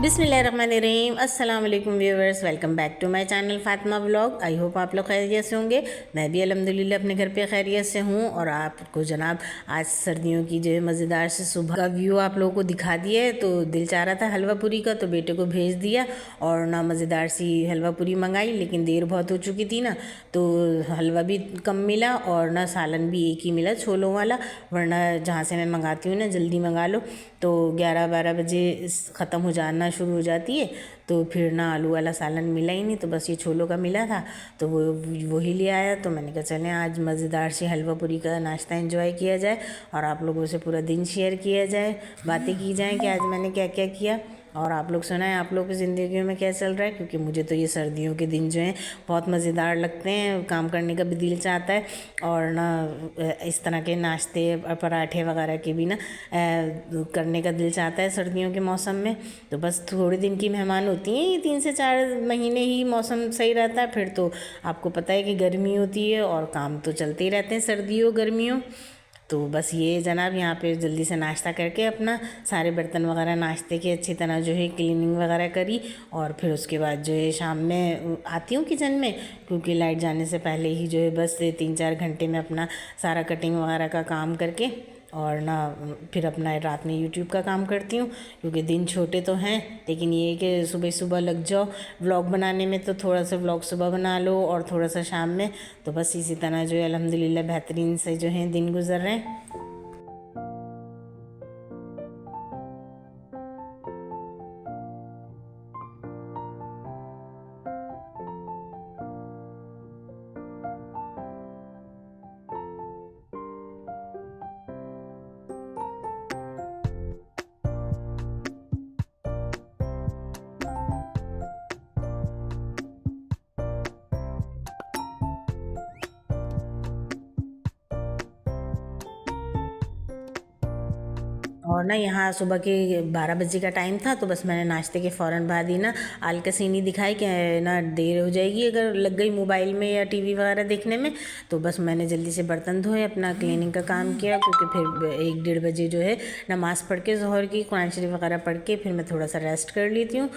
बिस्मिल्लाहिर्रहमानिर्रहीम। अस्सलाम वालेकुम viewers, welcome back to my channel Fatima vlog. I hope आप लोग खैरियत से होंगे। मैं भी अल्हम्दुलिल्लाह अपने घर पे खैरियत से हूँ। और आपको जनाब आज सर्दियों की जो है मज़ेदार से सुबह का व्यू आप लोगों को दिखा दिया है। तो दिल चाह रहा था हलवा पूरी का, तो बेटे को भेज दिया और ना मज़ेदार सी हलवा पूरी मंगाई, लेकिन देर बहुत हो चुकी थी ना, तो हलवा भी कम मिला और ना सालन भी एक ही मिला छोलों वाला। वरना जहाँ से मैं मंगाती हूँ ना, जल्दी मंगा लो तो 11-12 बजे ख़त्म हो जाना शुरू हो जाती है। तो फिर ना आलू वाला सालन मिला ही नहीं, तो बस ये छोलों का मिला था, तो वही ले आया। तो मैंने कहा चलें आज मज़ेदार सी हलवा पूरी का नाश्ता एंजॉय किया जाए और आप लोगों से पूरा दिन शेयर किया जाए, बातें की जाएँ कि आज मैंने क्या क्या किया और आप लोग सुनाएं आप लोग की ज़िंदगी में क्या चल रहा है। क्योंकि मुझे तो ये सर्दियों के दिन जो हैं बहुत मज़ेदार लगते हैं, काम करने का भी दिल चाहता है और ना इस तरह के नाश्ते पराठे वगैरह के भी ना करने का दिल चाहता है सर्दियों के मौसम में। तो बस थोड़े दिन की मेहमान होती हैं, ये 3 से 4 महीने ही मौसम सही रहता है। फिर तो आपको पता है कि गर्मी होती है और काम तो चलते ही रहते हैं सर्दियों गर्मियों। तो बस ये जनाब यहाँ पे जल्दी से नाश्ता करके अपना सारे बर्तन वगैरह नाश्ते के अच्छी तरह जो है क्लीनिंग वगैरह करी और फिर उसके बाद जो है शाम में आती हूँ किचन में, क्योंकि लाइट जाने से पहले ही जो है बस 3-4 घंटे में अपना सारा कटिंग वगैरह का काम करके और ना फिर अपना रात में यूट्यूब का काम करती हूँ। क्योंकि दिन छोटे तो हैं, लेकिन ये है कि सुबह सुबह लग जाओ व्लॉग बनाने में, तो थोड़ा सा व्लॉग सुबह बना लो और थोड़ा सा शाम में। तो बस इसी तरह जो है अल्हम्दुलिल्लाह बेहतरीन से जो है दिन गुजर रहे हैं। और ना यहाँ सुबह के 12 बजे का टाइम था, तो बस मैंने नाश्ते के फ़ौरन बाद ही ना आलकसीनी दिखाई कि ना देर हो जाएगी अगर लग गई मोबाइल में या टीवी वगैरह देखने में। तो बस मैंने जल्दी से बर्तन धोए, अपना क्लीनिंग का काम किया, क्योंकि फिर 1-1:30 बजे जो है नमाज़ पढ़ के ज़ोहर की कुरान शरीफ वगैरह पढ़ के फिर मैं थोड़ा सा रेस्ट कर लेती हूँ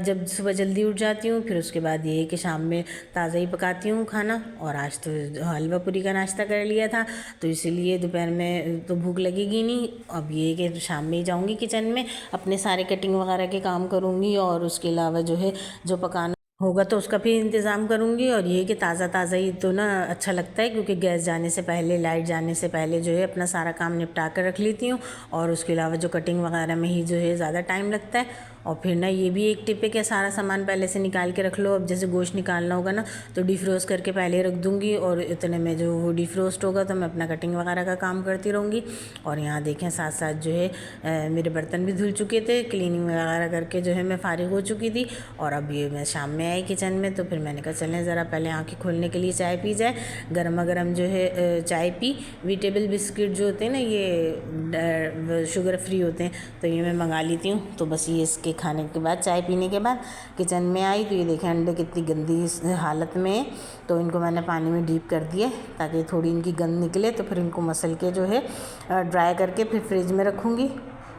जब सुबह जल्दी उठ जाती हूँ। फिर उसके बाद ये है कि शाम में ताज़ा ही पकाती हूँ खाना। और आज तो हलवा पूरी का नाश्ता कर लिया था, तो इसीलिए दोपहर में तो भूख लगेगी नहीं। अब ये कि शाम में ही जाऊँगी किचन में, अपने सारे कटिंग वगैरह के काम करूँगी और उसके अलावा जो है जो पकाना होगा तो उसका भी इंतज़ाम करूँगी। और ये कि ताज़ा ताज़ा ही तो ना अच्छा लगता है, क्योंकि गैस जाने से पहले लाइट जाने से पहले जो है अपना सारा काम निपटा कर रख लेती हूँ। और उसके अलावा जो कटिंग वगैरह में ही जो है ज़्यादा टाइम लगता है। और फिर ना ये भी एक टिप है कि सारा सामान पहले से निकाल के रख लो। अब जैसे गोश्त निकालना होगा ना, तो डिफ्रोस्ट करके पहले रख दूँगी और इतने में जो वो डिफ्रोस्ट होगा तो मैं अपना कटिंग वगैरह का काम करती रहूँगी। और यहाँ देखें साथ साथ जो है मेरे बर्तन भी धुल चुके थे, क्लीनिंग वगैरह करके जो है मैं फ़ारिग हो चुकी थी। और अब ये मैं शाम में आई किचन में, तो फिर मैंने कहा चलें ज़रा पहले आँखें खोलने के लिए चाय पी जाए। गर्मा गर्म जो है चाय पी। वीटेबल बिस्किट जो होते हैं ना, ये शुगर फ्री होते हैं, तो ये मैं मंगा लेती हूँ। तो बस ये इसके खाने के बाद, चाय पीने के बाद किचन में आई, तो ये देखें अंडे कितनी गंदी हालत में है। तो इनको मैंने पानी में डीप कर दिए ताकि थोड़ी इनकी गंद निकले। तो फिर इनको मसल के जो है ड्राई करके फिर फ्रिज में रखूँगी।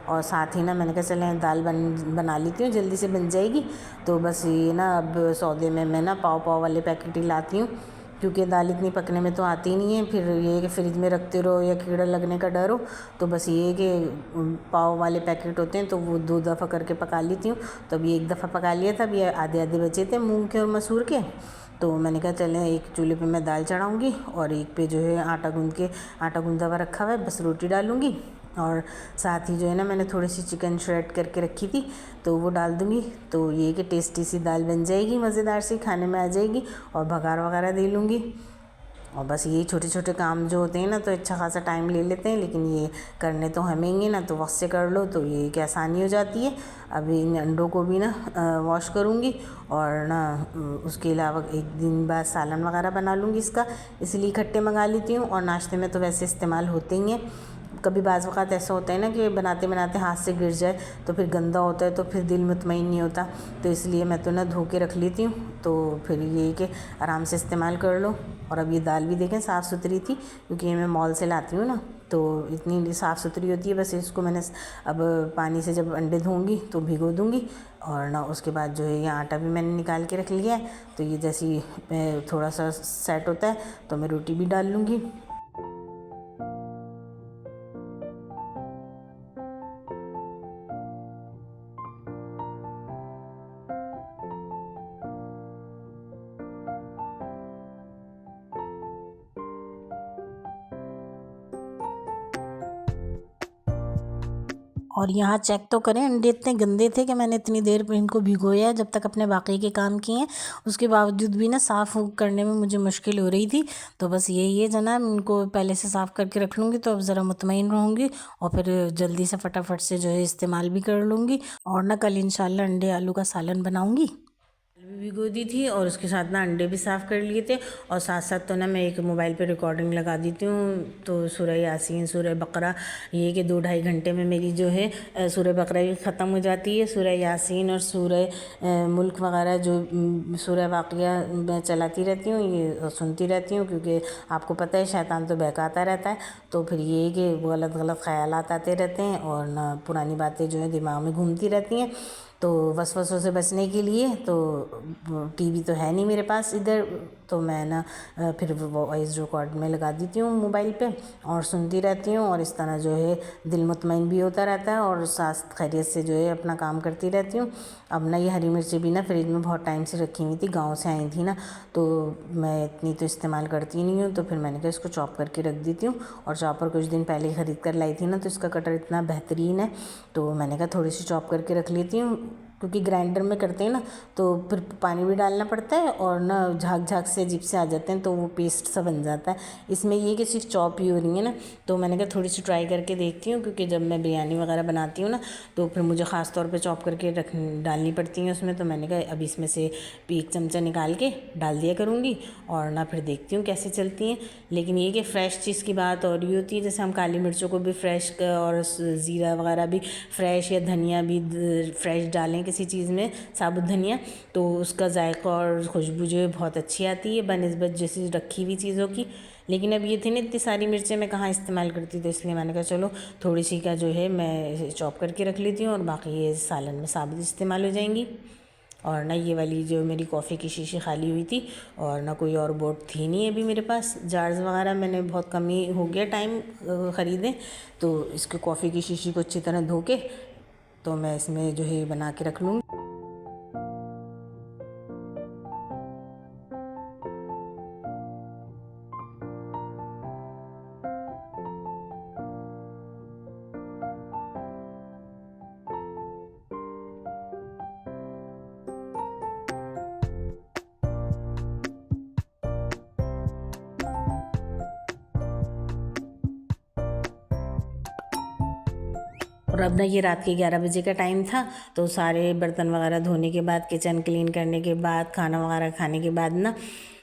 और साथ ही ना मैंने कहा चलें दाल बना लेती हूँ, जल्दी से बन जाएगी। तो बस ये ना अब सौदे में मैं ना पाव वाले पैकेट ही लाती हूँ, क्योंकि दाल इतनी पकने में तो आती नहीं है। फिर ये है कि फ्रिज में रखते रहो या कीड़ा लगने का डर हो, तो बस ये है कि पाव वाले पैकेट होते हैं तो वो 2 दफ़ा करके पका लेती हूँ। तो अभी 1 दफ़ा पका लिया था, अभी आधे बचे थे मूंग के और मसूर के। तो मैंने कहा चलें एक चूल्हे पे मैं दाल चढ़ाऊँगी और एक पे जो है आटा गूंदा हुआ रखा हुआ है, बस रोटी डालूँगी। और साथ ही जो है ना मैंने थोड़ी सी चिकन श्रेड करके रखी थी, तो वो डाल दूँगी। तो ये कि टेस्टी सी दाल बन जाएगी, मज़ेदार सी खाने में आ जाएगी। और भगार वगैरह दे लूँगी। और बस यही छोटे छोटे काम जो होते हैं ना, तो अच्छा खासा टाइम ले लेते हैं, लेकिन ये करने तो हमें ही ना, तो वक्त से कर लो तो ये कि आसानी हो जाती है। अभी इन अंडों को भी ना वॉश करूँगी और ना उसके अलावा एक दिन बाद सालन वगैरह बना लूँगी इसका, इसलिए इकट्ठे मंगा लेती हूँ। और नाश्ते में तो वैसे इस्तेमाल होते ही हैं। कभी बाज़ वक़्त ऐसा होता है ना कि बनाते बनाते हाथ से गिर जाए तो फिर गंदा होता है, तो फिर दिल मुतमईन नहीं होता। तो इसलिए मैं तो ना धो के रख लेती हूँ, तो फिर ये कि आराम से इस्तेमाल कर लो। और अब ये दाल भी देखें साफ़ सुथरी थी, क्योंकि ये मैं मॉल से लाती हूँ ना। तो इतनी साफ़ सुथरी होती है। बस इसको मैंने अब पानी से जब अंडे धोऊंगी तो भिगो दूंगी, और ना उसके बाद जो है ये आटा भी मैंने निकाल के रख लिया है। तो ये जैसी थोड़ा सा सेट होता है तो मैं रोटी भी डाल लूँगी। और यहाँ चेक तो करें, अंडे इतने गंदे थे कि मैंने इतनी देर इनको भिगोया है जब तक अपने बाकी के काम किए हैं। उसके बावजूद भी ना साफ़ करने में मुझे मुश्किल हो रही थी। तो बस यही है जनाब, इनको पहले से साफ़ करके रख लूँगी तो अब ज़रा मुतमईन रहूँगी, और फिर जल्दी से फटाफट से जो है इस्तेमाल भी कर लूँगी। और ना कल इंशाल्लाह अंडे आलू का सालन बनाऊँगी। भी भिगो दी थी और उसके साथ ना अंडे भी साफ़ कर लिए थे, और साथ साथ तो ना मैं एक मोबाइल पे रिकॉर्डिंग लगा देती हूँ। तो सूरह यासीन, सूरह बकरा, ये कि 2-2.5 घंटे में मेरी जो है सूरह बकरा भी ख़त्म हो जाती है। सूरह यासीन और सूरह मुल्क वगैरह जो सूरह वाक़िया मैं चलाती रहती हूँ, ये सुनती रहती हूँ, क्योंकि आपको पता है शैतान तो बहकाता रहता है। तो फिर ये कि गलत गलत ख़यालात आते रहते हैं और ना पुरानी बातें जो है दिमाग में घूमती रहती हैं। तो वसवसों से बचने के लिए तो टीवी तो है नहीं मेरे पास इधर, तो मैं ना फिर वॉइस रिकॉर्ड में लगा देती हूँ मोबाइल पे और सुनती रहती हूँ, और इस तरह जो है दिल मुतमईन भी होता रहता है और साथ खैरियत से जो है अपना काम करती रहती हूँ। अब ना ये हरी मिर्ची भी ना फ्रिज में बहुत टाइम से रखी हुई थी, गाँव से आई थी ना, तो मैं इतनी तो इस्तेमाल करती नहीं हूँ। तो फिर मैंने कहा इसको चॉप करके रख देती हूँ, और चॉपर कुछ दिन पहले ख़रीद कर लाई थी ना, तो इसका कटर इतना बेहतरीन है, तो मैंने कहा थोड़ी सी चॉप करके रख लेती हूँ। क्योंकि ग्राइंडर में करते हैं ना तो फिर पानी भी डालना पड़ता है, और ना झाग झाग से अजीब से आ जाते हैं, तो वो पेस्ट सा बन जाता है। इसमें ये कि सिर्फ चॉप ही हो रही है ना, तो मैंने कहा थोड़ी सी ट्राई करके देखती हूँ, क्योंकि जब मैं बिरयानी वगैरह बनाती हूँ ना तो फिर मुझे ख़ास तौर पे चॉप करके डालनी पड़ती हैं उसमें। तो मैंने कहा अब इसमें से 1 चमचा निकाल के डाल दिया करूँगी, और ना फिर देखती हूँ कैसे चलती हैं। लेकिन ये कि फ़्रेश चीज़ की बात और भी होती है, जैसे हम काली मिर्चों को भी फ्रेश और ज़ीरा वगैरह भी फ्रेश, या धनिया भी फ्रेश डालें किसी चीज़ में, साबुत धनिया, तो उसका जायका और खुशबू जो है बहुत अच्छी आती है बनिस्बत जैसी रखी हुई चीज़ों की। लेकिन अब ये थी ना इतनी सारी मिर्चें मैं कहाँ इस्तेमाल करती, तो इसलिए मैंने कहा चलो थोड़ी सी का जो है मैं चॉप करके रख लेती हूँ, और बाकी ये सालन में साबुत इस्तेमाल हो जाएंगी। और ना ये वाली जो मेरी कॉफ़ी की शीशी खाली हुई थी, और ना कोई और बोट थी नहीं अभी मेरे पास, जार्स वगैरह मैंने बहुत कम ही हो गया टाइम ख़रीदे। तो इसको कॉफ़ी की शीशी को अच्छी तरह धो के तो मैं इसमें जो है बना के रख लूँगी। और अब ना ये रात के 11 बजे का टाइम था, तो सारे बर्तन वगैरह धोने के बाद, किचन क्लीन करने के बाद, खाना वगैरह खाने के बाद ना,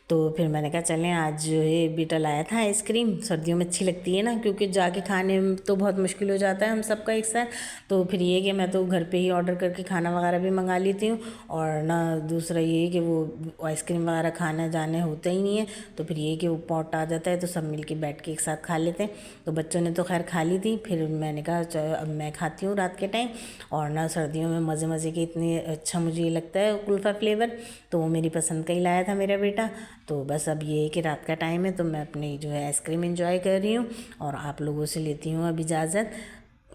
तो फिर मैंने कहा चलें आज जो है बेटा लाया था आइसक्रीम, सर्दियों में अच्छी लगती है ना, क्योंकि जाके खाने में तो बहुत मुश्किल हो जाता है हम सबका एक साथ। तो फिर ये कि मैं तो घर पे ही ऑर्डर करके खाना वगैरह भी मंगा लेती हूँ, और ना दूसरा ये कि वो आइसक्रीम वगैरह खाना जाने होता ही नहीं है, तो फिर ये कि वो पॉट आ जाता है तो सब मिल के बैठ के एक साथ खा लेते हैं। तो बच्चों ने तो खैर खा ली थी, फिर मैंने कहा अब मैं खाती हूँ रात के टाइम। और ना सर्दियों में मज़े मज़े के इतने अच्छा मुझे ये लगता है कुल्फ़ा फ्लेवर, तो वो मेरी पसंद का ही लाया था मेरा बेटा। तो बस अब ये है कि रात का टाइम है, तो मैं अपनी जो है आइसक्रीम एंजॉय कर रही हूँ, और आप लोगों से लेती हूँ अब इजाज़त।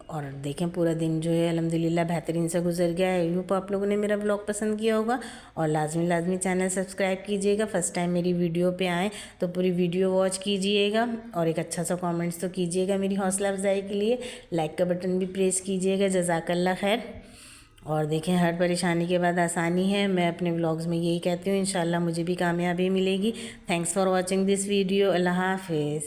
और देखें पूरा दिन जो है अल्हम्दुलिल्लाह बेहतरीन से गुजर गया है। यूँ आप लोगों ने मेरा ब्लॉग पसंद किया होगा, और लाजमी चैनल सब्सक्राइब कीजिएगा। फर्स्ट टाइम मेरी वीडियो पे आएँ तो पूरी वीडियो वॉच कीजिएगा, और एक अच्छा सा कमेंट्स तो कीजिएगा मेरी हौसला अफजाई के लिए। लाइक का बटन भी प्रेस कीजिएगा। जज़ाकल्लाह खैर। और देखें हर परेशानी के बाद आसानी है, मैं अपने व्लॉग्स में यही कहती हूँ। इंशाल्लाह मुझे भी कामयाबी मिलेगी। Thanks for watching this video. Allah हाफ़िज़।